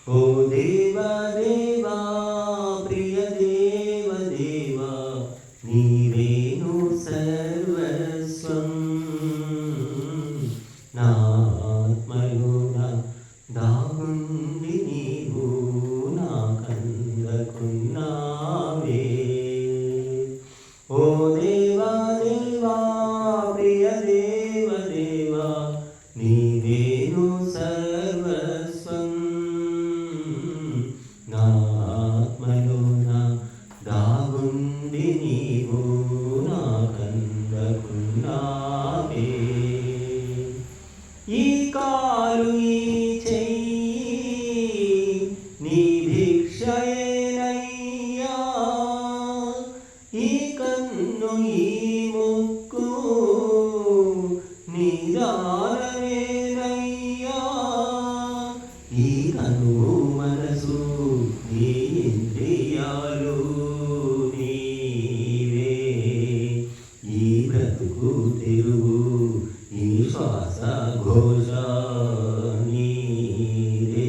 ఓ దేవా దేవా ప్రియ దేవ దేవా నీవేను సర్వస్వం నా ఆత్మలోన దాగుండి నీవు నాకందకున్నావే ఓ దేవా దేవా ప్రియ దేవ దేవా నీవేను సర్వస్వం నా ఆత్మలోన దాగుండి నీవు నాకందకున్నావే ఈ కాలు ఈ చెయ్యి నీ భిక్షయేనయ్యా ఈ కన్ను ఈ ముక్కు నీ దానమేనయ్యా ఈ కన్ను మనసు నీ ఇంద్రియాలు నీవే ఈ బ్రతుకు తెరువు ఈ శ్వాస ఘోష నీదే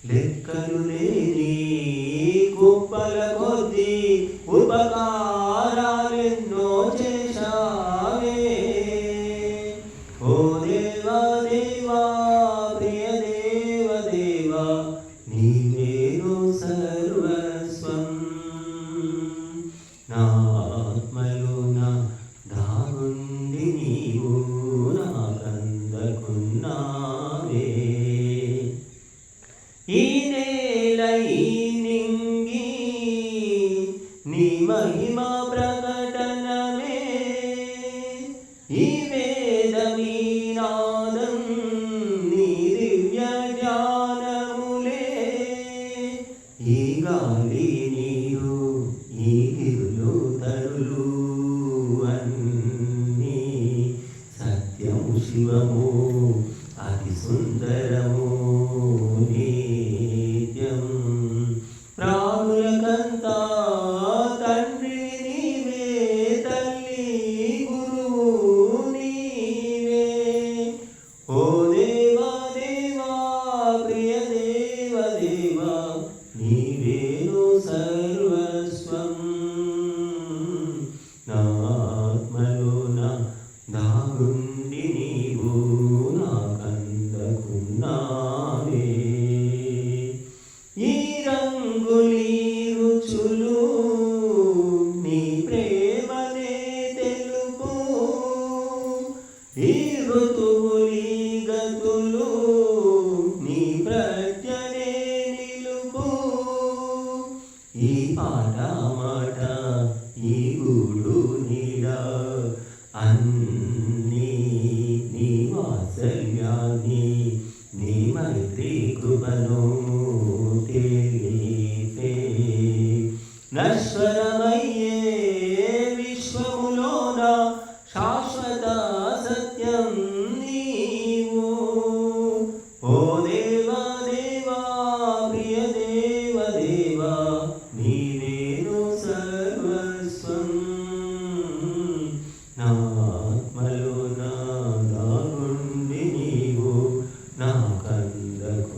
లెక్కలు లేని కుప్పల కొద్దీ ఉపకారాలెన్నో చేశావే ఓ దేవా దేవా ప్రియ దేవ దేవా నీవేను సర్వస్వం నా ఆత్మలోన దాగుండి నీవు నాకందకున్నావే ఈ నేల ఈ నింగి నీ మహిమ ప్రకటనమే ఈ వేదమీ నాదం నీ దివ్య జ్ఞానములే ఈ గాలి నీరు ఈ గిరులు తరులు అన్నీ సత్యము శివము అతి సుందరము నిత్యం ప్రాణులకంతా తండ్రి నీవే తల్లి గురువు నీవే ఓ దేవా దేవా ప్రియ దేవ దేవా నీవేను సర్వస్వం నా ఆత్మలోన దాగుండి నీవు నాకందకున్నావే ఈ రంగులీ రుచులు నీ ప్రేమనే తెలుపు ఈ ఋతువులీ గతులు నీ ప్రజ్ఞనే నిలుపు ఈ పాట మాట ఈ గూడు నీడ అన్నీ నీ వాత్సల్యాన్ని నీ మైత్రి కృపను తెలిపే నశ్వరమయ్యే విశ్వములోన శాశ్వత సత్యం నీవు ఓ దేవా దేవా ప్రియ దేవ దేవా నీవేను సర్వస్వం నా ఆత్మలోన దాగుండి నీవు నాకందకున్నావే